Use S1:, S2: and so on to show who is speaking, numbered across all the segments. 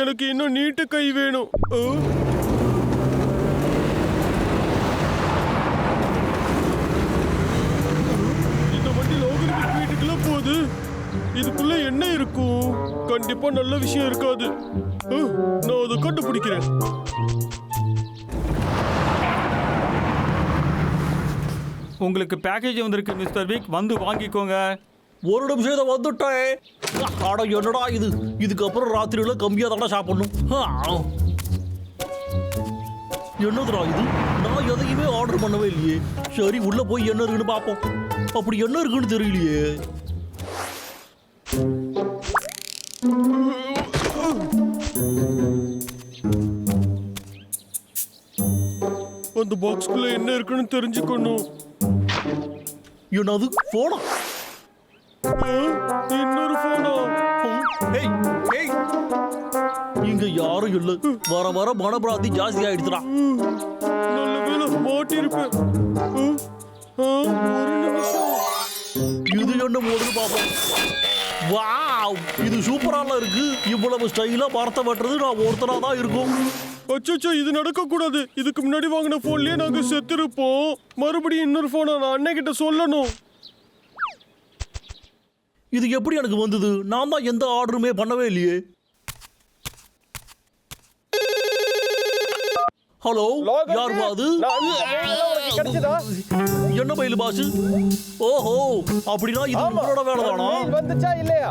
S1: எனக்கு இன்னும் நீட்டு கை வேணும். இந்த வண்டி லோகரிக்கு வீட்டுக்குள்ள போகுது. இதுக்குள்ள என்ன இருக்கும்? கண்டிப்பா நல்ல விஷயம் இருக்காது. நான் அதை கண்டுபிடிக்கிறேன்.
S2: உங்களுக்கு பேக்கேஜ் வந்திருக்கு மிஸ்டர் வீக், வந்து வாங்கிக்கோங்க.
S3: ஒரு நிமிஷம் இதை வந்துட்டேன். ஆடா என்னடா இது, இதுக்கப்புறம் ராத்திரியில கம்மியாக தானே சாப்பிடணும். என்னதுடா இது, நான் எதையுமே ஆர்டர் பண்ணவே இல்லையே. சரி உள்ள போய் என்ன இருக்குன்னு பார்ப்போம். அப்படி என்ன இருக்குன்னு தெரியலையே.
S1: அந்த பாக்ஸ்குள்ள என்ன இருக்குன்னு தெரிஞ்சுக்கணும்.
S3: என்னது போனா?
S1: இன்னொரு போனா?
S3: இங்க யாரும் இல்ல. வர வர மனப்பிராந்தி ஜாஸ்தி ஆயிடுச்சுடா.
S1: நல்ல வேலை மாட்டி இருப்பேன். ஒரு நிமிஷம்.
S3: இது என்ன மோடுன்னு பாப்போம். வாவ், இது சூப்பரால இருக்கு. இவ்வளவு ஸ்டைலா வார்த்தை வெட்டுறது நான் ஒருத்தனா தான் இருக்கும்.
S1: அச்சோ, இது நடக்க கூடாது. இதுக்கு முன்னாடி வாங்கின போன்லயே நாங்க செத்துருப்போம். மறுபடியும் இன்னொரு போனை நான் அண்ணன் கிட்ட சொல்லணும்.
S3: இது எப்படி எனக்கு வந்தது? நான் தான் எந்த ஆர்டருமே பண்ணவே இல்லையே. ஹலோ, யார் பாது? என்ன பையில பாசு? ஓஹோ, அப்படின்னா இது உங்களோட வேலை தானா?
S4: வந்துச்சா இல்லையா?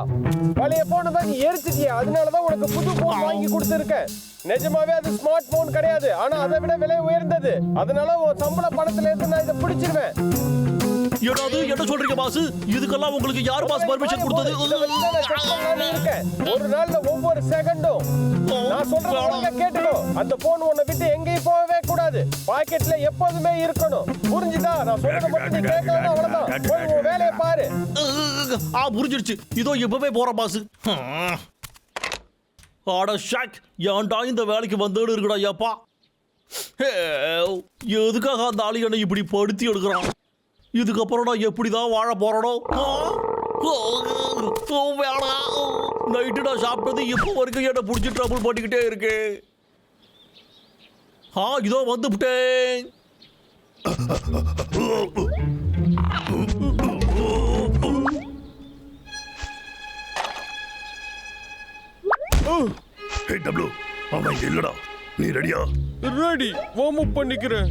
S4: பழைய போனை தான் நீ எரிச்சிட்டியா, அதனாலதான் உனக்கு புது போன் வாங்கி கொடுத்துருக்கேன். நிஜமாவே அது ஸ்மார்ட் போன் கிடையாது, ஆனா அதை விட விலை உயர்ந்தது. அதனால உன் சம்பள பணத்துல இருந்து நான் இதை பிடிச்சிருவேன்.
S3: ஏதாவது என்ன சொல்றீங்க பாஸ்? இதுக்கெல்லாம் உங்களுக்கு யார் பாஸ் பர்மிஷன் கொடுத்தது?
S4: ஒரு நாள்ல ஒவ்வொரு செகண்டும் நான் சொல்றத கேட்டுக்கோ. அந்த போன் உன்னை விட்டு எங்கேயும் போகவே கூடாது. பாக்கெட்ல எப்போதுமே இருக்கணும். புரிஞ்சுதா? நான் சொல்றத மட்டும் நீ கேட்கலாம், அவ்வளவுதான். போய் உன் வேலையை பாரு.
S3: புரிஞ்சிருச்சு. இதோ இப்பவே போற பாஸ். ஆட ஷாக், ஏன்டா இந்த வேலைக்கு வந்தேன்னு இருக்குடா ஏப்பா. எதுக்காக அந்த ஆளு என்னை இப்படி படுத்தி எடுக்கிறான்? இதுக்கப்புறம் நான் எப்படிதான் வாழ போறனோ? நைட்டு நான் சாப்பிட்டது இப்போ வரைக்கும் என்ன பிடிச்சி ட்ரபிள் பண்ணிக்கிட்டே இருக்கு. இதோ வந்துவிட்டேன்.
S5: இல்லடா, நீ ரெடியா?
S1: ரெடி, வார்ம் அப் பண்ணிக்கிறேன்.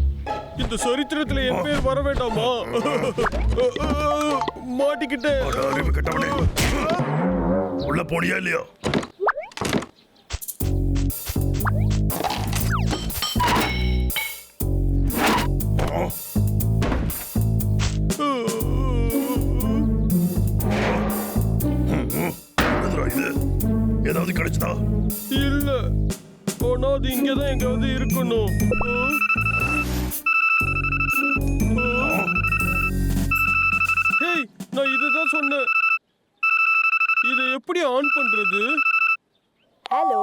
S1: இந்த சரித்திரத்துல என் பேர் வர வேண்டாமா? மாட்டிக்கிட்டே.
S5: உள்ள போனியா இல்லையா? இது ஏதாவது கிடைச்சதா?
S1: இல்ல, ஆனா அது இங்கதான் எங்காவது இருக்கணும். நான் இதுதான் சொன்னேன். இதை எப்படி ஆன் பண்றது?
S6: ஹலோ,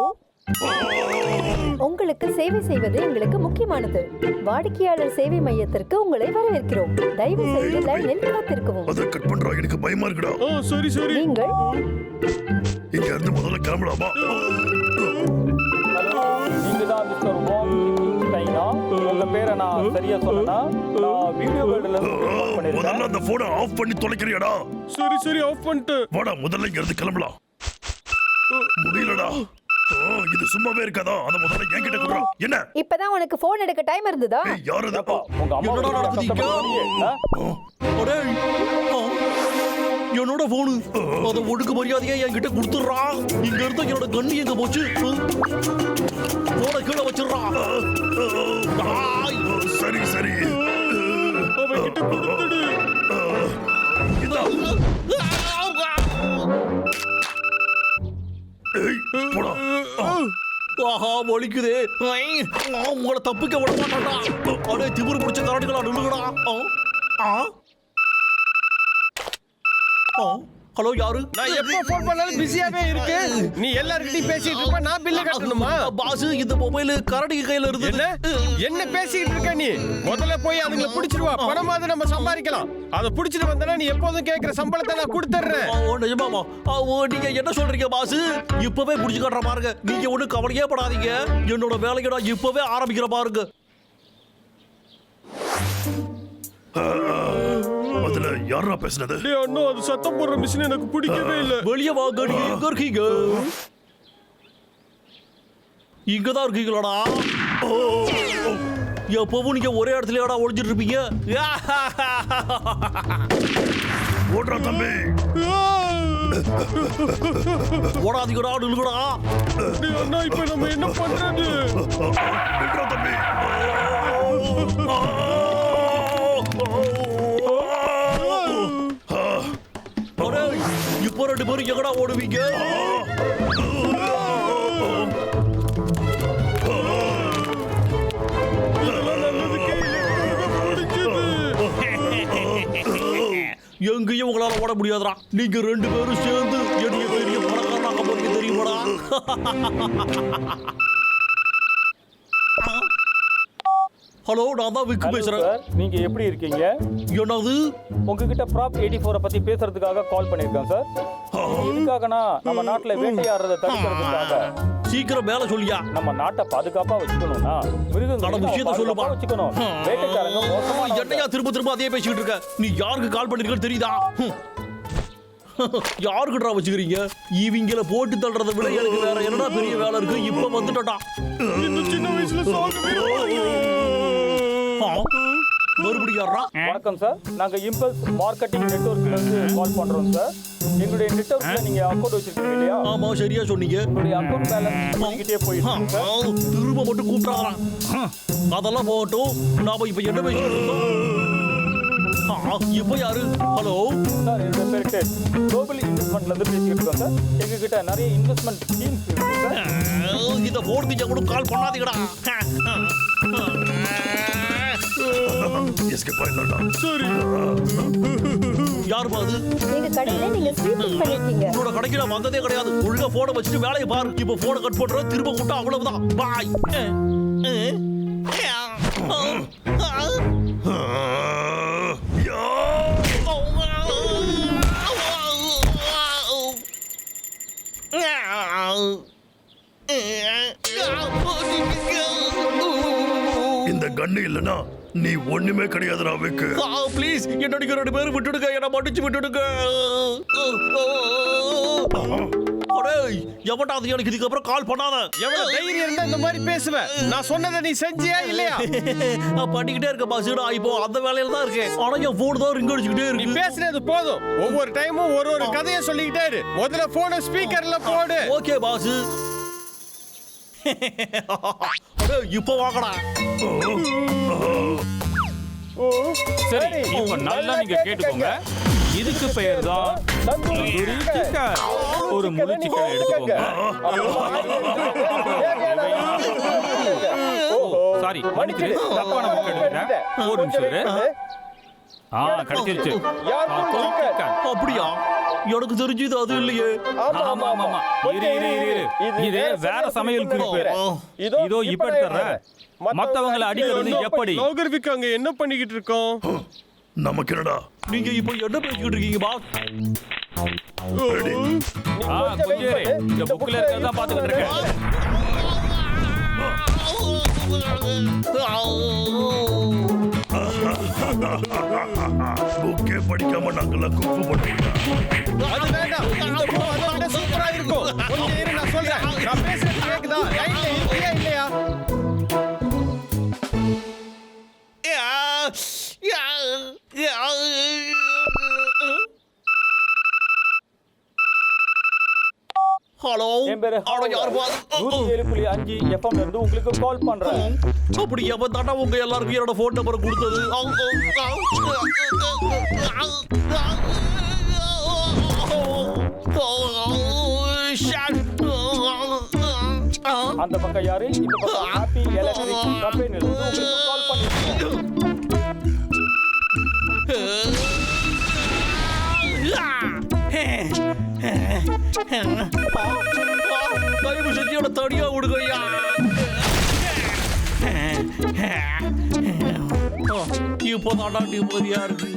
S6: உங்களுக்கு சேவை செய்வது எங்களுக்கு முக்கியமானது. வாடிக்கையாளர் சேவை மையத்திற்கு உங்களை வரவேற்கிறோம். தயவு செய்து லைனில் காத்திருக்கவும்.
S5: அத கட் பண்றா, எனக்கு பயமா இருக்குடா.
S1: சரி சரி.
S6: நீங்கள்
S5: இங்க இருந்து முதல்ல கிளம்பலாமா?
S7: நீங்க தான் மிஸ்டர் வாங் டைனா? உங்க பேரை நான் சரியா சொன்னேனா? நான் வீடியோ வேர்ல்ட்ல இருந்து
S5: முதல்ல அந்த போனை ஆஃப் பண்ணி தொலைக்கிறியாடா?
S1: சரி சரி, ஆஃப் பண்ணிட்டு.
S5: வாடா, முதல்ல இங்க இருந்து கிளம்பலாம். முடியலடா. இது சும்மாவே இருக்காதா? அத முதல்ல என்கிட்ட குடுறா. என்ன
S6: இப்பதான் உனக்கு போன் எடுக்க டைம் இருந்ததா?
S5: யாரு இது?
S7: உங்க அம்மா
S3: என்னடா நடக்குது? என்னோட போனு அதை ஒடுக்கு மரியாதையா என்கிட்ட கொடுத்துடுறா. இங்க இருந்து என்னோட கண்ணி எங்க போச்சு? போன கீழே வச்சிடுறா.
S5: சரி சரி,
S1: அவன்கிட்ட கொடுத்துடு.
S5: போடா.
S3: ஆஹா, வலிக்குதே. உங்களை தப்பிக்க விட மாட்டான்டா. அடே திமிரு பிடிச்ச கரடிகளா நில்லுங்கடா. ஹலோ யாரு?
S4: நான் எப்போ ஃபோன் பண்ணாலும் பிஸியாவே இருக்கு. நீ எல்லார்கிட்டயும் பேசிட்டு இருப்ப, நான் பில்ல கட்டணுமா?
S3: பாஸ் இந்த மொபைல் கரடி கையில இருந்து.
S4: என்ன பேசிட்டு இருக்க நீ? முதல்ல போய் அதுங்களை பிடிச்சிட்டு வா. பணமாவது நம்ம சம்பாதிக்கலாம். அதை பிடிச்சிட்டு வந்தனா நீ எப்போதும் கேட்கிற சம்பளத்தை நான் கொடுத்துறேன்.
S3: நிஜமாமா? நீங்க என்ன சொல்றீங்க பாஸ்? இப்பவே புடிச்சு காட்டுற பாருங்க. நீங்க ஒண்ணு கவலையே படாதீங்க. என்னோட வேலையை நான் இப்பவே ஆரம்பிக்கிற பாருங்க.
S5: அதுல யாரா பேசுனது?
S1: டேய் அண்ணா, அது சத்தம் போடுற மிஷின் எனக்கு பிடிக்கவே இல்ல.
S3: வெளியே வாங்க, நீங்க எங்க இருக்கீங்க? இங்கதான் இருக்கீங்களாடா? எப்பவும் நீங்க ஒரே இடத்துலயாடா ஒளிஞ்சிட்டு இருப்பீங்க?
S5: ஓடுறா தம்பி.
S3: ஓடாதீங்கடா, நில்லுங்கடா.
S1: டேய் அண்ணா, இப்போ நம்ம என்ன பண்றது?
S5: விட்றா தம்பி.
S3: இப்போ 2 பேரும் எங்கடா ஓடுவீங்க? எங்கேயும் உங்களால ஓட முடியாதுடா. நீங்க 2 பேரும் சேர்ந்து என்னைய பெரிய பணக்காரனாக போறீங்க தெரியுமாடா? ஹலோ, நான் தான் விக்கு பேசுறேன்.
S7: சார், நீங்க எப்படி இருக்கீங்க?
S3: என்னது?
S7: உங்ககிட்ட ப்ராப் 84 பத்தி பேசுறதுக்காக கால் பண்ணிருக்கேன் சார். எதுக்காகனா நம்ம நாட்டுல வேட்டையாடுறதை தடுக்கிறதுக்காக.
S3: சீக்கிரம் மேல சொல்லியா.
S7: நம்ம நாட்டை பாதுகாப்பா வச்சுக்கணும்னா மிருகங்களை
S3: விஷயத்தை சொல்லுப்பா.
S7: வச்சுக்கணும். வேட்டைக்காரங்க மோசமான
S3: என்னையா திரும்ப அதே பேசிக்கிட்டு இருக்க? நீ யாருக்கு கால் பண்ணிருக்கன்னு தெரியுதா? யாருக்குடா வச்சுக்கிறீங்க? இவங்கள போட்டு தள்ளுறதை விட எனக்கு வேற என்னடா பெரிய வேலை இருக்கு. இப்ப வந்துட்டா
S1: இந்த சின்ன வயசுல சாகவே.
S3: மறுபடியும் யாரா?
S7: வணக்கம் சார், நாங்க இம்பல்ஸ் மார்க்கெட்டிங் நெட்வொர்க்ல இருந்து கால் பண்றோம் சார். எங்களுடைய நெட்வொர்க்ல நீங்க அக்கவுண்ட் வச்சிருக்கீங்க இல்லையா?
S3: ஆமா, சரியா சொன்னீங்க.
S7: உங்களுடைய அக்கவுண்ட் பேலன்ஸ் பண்ணிக்கிட்டே போயிட்டு இருக்கு சார்.
S3: திரும்ப மட்டும் கூப்பிடாதடா. அதெல்லாம் போகட்டும். நாம இப்ப என்ன பேசிட்டு இருக்கோம்? இப்ப யாரு? ஹலோ
S7: சார், என்னோட பேர் டெட். குளோபல் இன்வெஸ்ட்மெண்ட்ல இருந்து பேசிட்டு இருக்கோம் சார். எங்ககிட்ட நிறைய இன்வெஸ்ட்மெண்ட் ஸ்கீம்ஸ் இருக்கு சார்.
S3: இத போடுறீங்க கூட கால் பண்ணாதீங்கடா.
S5: எஸ்கேப் ஆயிடலாம்டா.
S1: சரி.
S3: யாருப்பா அது?
S6: எங்க கடையில நீங்க ஸ்வீட்டிங் பண்ணிருக்கீங்க.
S3: உன்னோட கடைக்கு நான் வந்ததே கிடையாது. ஒழுங்கா போனை வச்சுட்டு வேலையை பாரு. இப்ப போனை கட் பண்ற, திரும்ப கூட்டா அவ்வளவுதான். பாய்.
S5: இந்த கண்ணு இல்லனா நீ ஒண்ணுமே கிடையாதுடா விக்கு.
S3: ப்ளீஸ் என்னோட 2 பேரும் விட்டுடுங்க. என்ன மன்னிச்சு விட்டுடுங்க. எவட்டாவது எனக்கு இதுக்கப்புறம் கால் பண்ணாத.
S4: எவ்வளவு தைரியம் இருந்தா இந்த மாதிரி பேசுவ? நான் சொன்னதை நீ செஞ்சியா இல்லையா?
S3: பண்ணிக்கிட்டே இருக்க பாசுடா. இப்போ அந்த வேலையில தான் இருக்கேன். ஆனா என் போன் தான் ரிங் அடிச்சுக்கிட்டே
S4: நீ
S3: இருக்கு.
S4: பேசுனது போதும். ஒவ்வொரு டைமும் ஒரு கதையை சொல்லிக்கிட்டே இரு. முதல்ல போனை ஸ்பீக்கர்ல போடு.
S3: Okay boss. இப்போ வாங்கடா.
S2: சரி, இப்போ நல்லா நீங்க கேட்டுக்கோங்க. இதுக்கு பெயர் தான் தந்தூரி சிக்கன். ஒரு முழு சிக்கன் எடுத்துக்கோங்க. சாரி, மன்னிச்சிரு, தப்பான புக் எடுத்துட்டேன். ஒரு நிமிஷம் இரு. கிடைச்சிருச்சு.
S3: அப்படியா? எனக்கு தெரிஞ்சது அது இல்லையே.
S2: ஆமா ஆமா ஆமா. இரு. இது வேற சமையல் குறிப்பு. இதோ இப்ப எடுத்துறேன். மத்தவங்களை அடிக்கிறது எப்படி?
S1: நாகர்விக் அங்க என்ன பண்ணிக்கிட்டு இருக்கோம்?
S5: நமக்கு என்னடா?
S3: நீங்க இப்போ என்ன பேசிக்கிட்டு இருக்கீங்க பாஸ்?
S2: கொஞ்சம் இரு. இந்த புக்ல இருக்கறத பாத்துக்கிட்டு இருக்கேன்.
S5: புக்கே படிக்காம நாங்கெல்லாம் குப்பு பண்ணிட்டோம்.
S4: அது வேண்டாம். இந்த போ அதை விட சூப்பரா இருக்கும். கொஞ்சம் இரு, நான் சொல்றேன். நான் பேசுறது கேக்குதா? லைன்ல இருக்கியா இல்லையா?
S3: ஹலோ,
S7: என் பேரு
S3: யார் பாஸ்?
S7: 107.5 FM ல இருந்து உங்களுக்கு கால் பண்றேன்.
S3: அப்படி எப்ப தாண்டா உங்க எல்லாருக்கும் என்னோட போன் நம்பர் கொடுத்தது?
S7: அந்த பக்கம் யாரு? இந்த பக்கம் ஹாப்பி எலக்ட்ரிக் கம்பெனில இருந்து உங்களுக்கு கால் பண்ணிருக்கோம்.
S3: தயவு செஞ்சு அவனை தனியா விடுங்கய்யா. இப்போ தாண்டா நிம்மதியா இருக்கு.